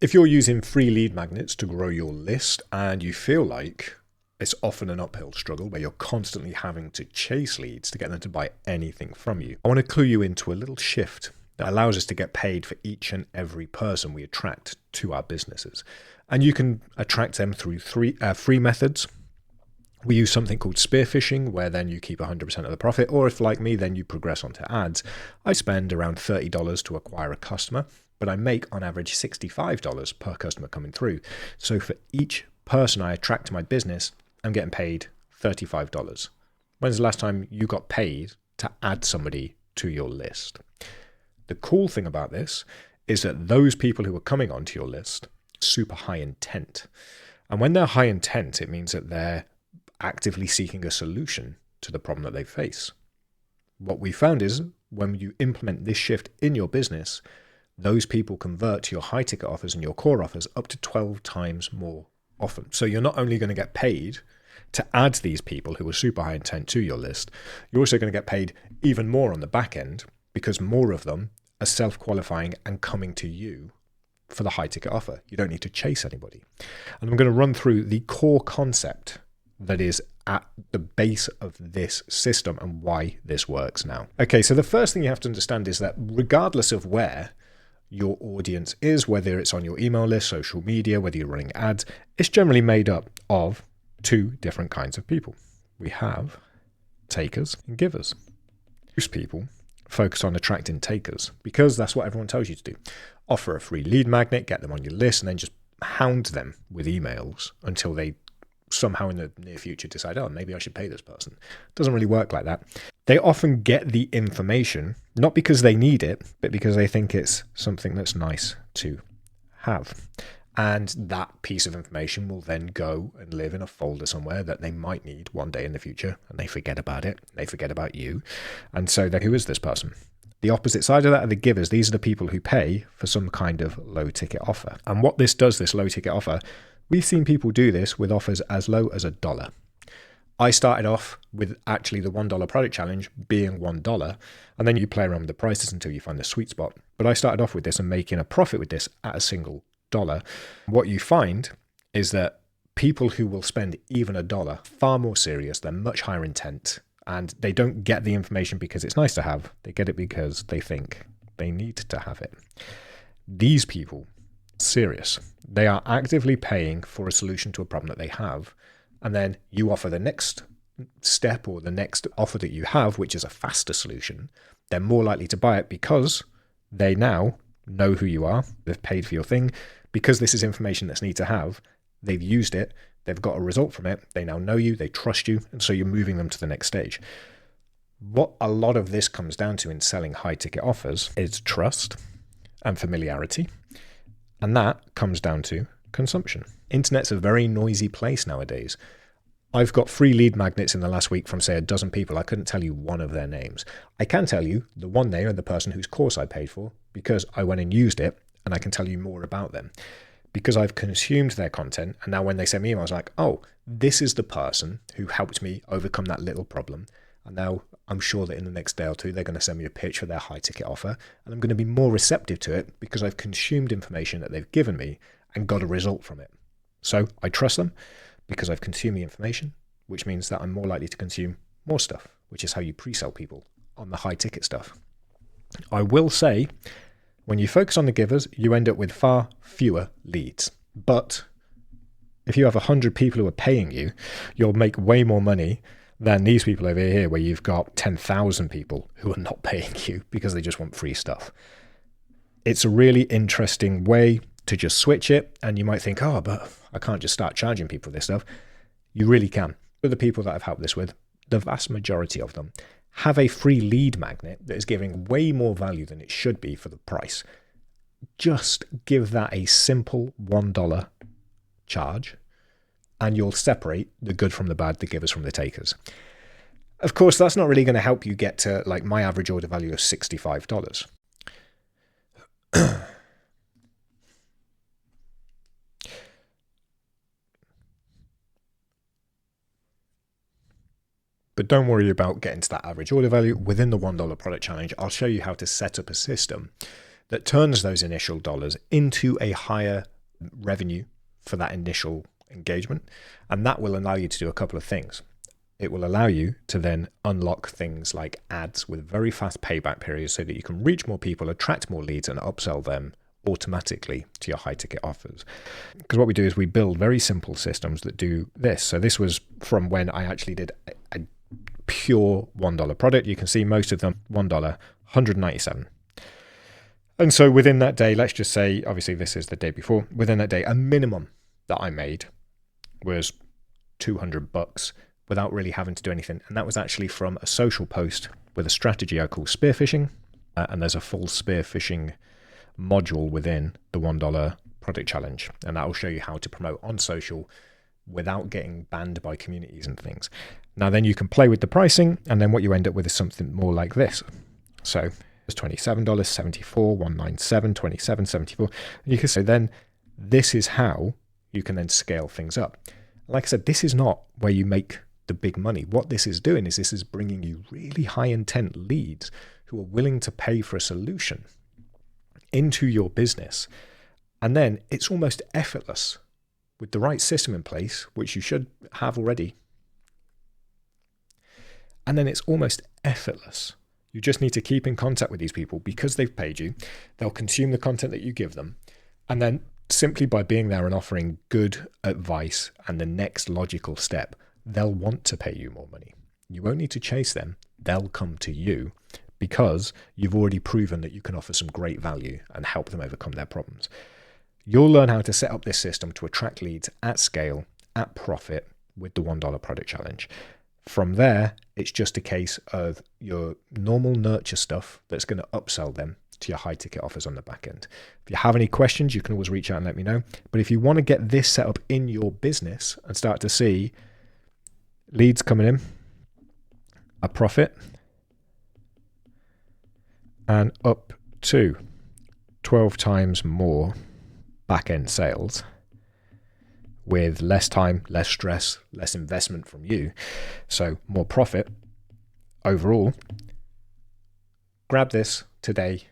If you're using free lead magnets to grow your list and you feel like it's often an uphill struggle where you're constantly having to chase leads to get them to buy anything from you, I want to clue you into a little shift that allows us to get paid for each and every person we attract to our businesses. And you can attract them through free methods. We use something called spearfishing, where then you keep 100% of the profit, or if like me, then you progress onto ads. I spend around $30 to acquire a customer, but I make on average $65 per customer coming through. So for each person I attract to my business, I'm getting paid $35. When's the last time you got paid to add somebody to your list? The cool thing about this is that those people who are coming onto your list, super high intent. And when they're high intent, it means that they're actively seeking a solution to the problem that they face. What we found is when you implement this shift in your business, those people convert to your high ticket offers and your core offers up to 12 times more often. So you're not only going to get paid to add these people who are super high intent to your list, you're also going to get paid even more on the back end because more of them are self-qualifying and coming to you for the high ticket offer. You don't need to chase anybody. And I'm going to run through the core concept that is at the base of this system and why this works now. Okay, so the first thing you have to understand is that regardless of where your audience is, whether it's on your email list, social media, whether you're running ads, it's generally made up of two different kinds of people. We have takers and givers. Most people focus on attracting takers because that's what everyone tells you to do. Offer a free lead magnet, get them on your list, and then just hound them with emails until they somehow in the near future decide, oh, maybe I should pay this person. It doesn't really work like that. They often get the information, not because they need it, but because they think it's something that's nice to have. And that piece of information will then go and live in a folder somewhere that they might need one day in the future, and they forget about it. They forget about you. And so then who is this person? The opposite side of that are the givers. These are the people who pay for some kind of low ticket offer. And what this does, this low ticket offer, we've seen people do this with offers as low as $1. I started off with actually the $1 product challenge being $1, and then you play around with the prices until you find the sweet spot. But I started off with this and making a profit with this at a single dollar. What you find is that people who will spend even $1 far more serious, they're much higher intent, and they don't get the information because it's nice to have. They get it because they think they need to have it. These people, serious. They are actively paying for a solution to a problem that they have. And then you offer the next step or the next offer that you have, which is a faster solution. They're more likely to buy it because they now know who you are. They've paid for your thing. Because this is information that's need to have, they've used it. They've got a result from it. They now know you. They trust you. And so you're moving them to the next stage. What a lot of this comes down to in selling high ticket offers is trust and familiarity. And that comes down to consumption. Internet's a very noisy place nowadays. I've got free lead magnets in the last week from, say, a dozen people. I couldn't tell you one of their names. I can tell you the one name of the person whose course I paid for because I went and used it, and I can tell you more about them because I've consumed their content. And now when they send me emails, like, oh, this is the person who helped me overcome that little problem. And now I'm sure that in the next day or two, they're going to send me a pitch for their high ticket offer. And I'm going to be more receptive to it because I've consumed information that they've given me and got a result from it. So I trust them because I've consumed the information, which means that I'm more likely to consume more stuff, which is how you pre-sell people on the high ticket stuff. I will say, when you focus on the givers, you end up with far fewer leads. But if you have 100 people who are paying you, you'll make way more money than these people over here where you've got 10,000 people who are not paying you because they just want free stuff. It's a really interesting way to just switch it. And you might think, oh, but I can't just start charging people this stuff. You really can. With the people that I've helped this with, the vast majority of them have a free lead magnet that is giving way more value than it should be for the price. Just give that a simple $1 charge and you'll separate the good from the bad, the givers from the takers. Of course, that's not really going to help you get to like my average order value of $65. But don't worry about getting to that average order value within the $1 product challenge. I'll show you how to set up a system that turns those initial dollars into a higher revenue for that initial engagement. And that will allow you to do a couple of things. It will allow you to then unlock things like ads with very fast payback periods so that you can reach more people, attract more leads, and upsell them automatically to your high ticket offers. Because what we do is we build very simple systems that do this. So this was from when I actually did a pure $1 product. You can see most of them $1, 197. And so within that day, let's just say, obviously this is the day before, within that day, a minimum that I made was $200 without really having to do anything. And that was actually from a social post with a strategy I call spearfishing. And there's a full spearfishing module within the $1 product challenge. And that will show you how to promote on social without getting banned by communities and things. Now, then you can play with the pricing. And then what you end up with is something more like this. So it's $27, $74, $197, $27, $74. And you can say then this is how you can then scale things up. Like I said, this is not where you make the big money. What this is doing is this is bringing you really high intent leads who are willing to pay for a solution into your business. And then it's almost effortless with the right system in place, which you should have already. And then it's almost effortless. You just need to keep in contact with these people because they've paid you. They'll consume the content that you give them. And then simply by being there and offering good advice and the next logical step, they'll want to pay you more money. You won't need to chase them. They'll come to you because you've already proven that you can offer some great value and help them overcome their problems. You'll learn how to set up this system to attract leads at scale, at profit with the $1 product challenge. From there, it's just a case of your normal nurture stuff that's going to upsell them to your high ticket offers on the back end. If you have any questions, you can always reach out and let me know. But if you want to get this set up in your business and start to see leads coming in, a profit, and up to 12 times more back-end sales with less time, less stress, less investment from you, so more profit overall, grab this today.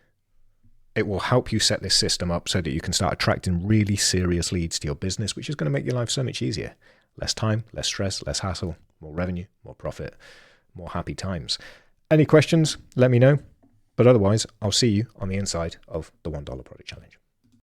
It will help you set this system up so that you can start attracting really serious leads to your business, which is going to make your life so much easier. Less time, less stress, less hassle, more revenue, more profit, more happy times. Any questions, let me know. But otherwise, I'll see you on the inside of the $1 Product Challenge.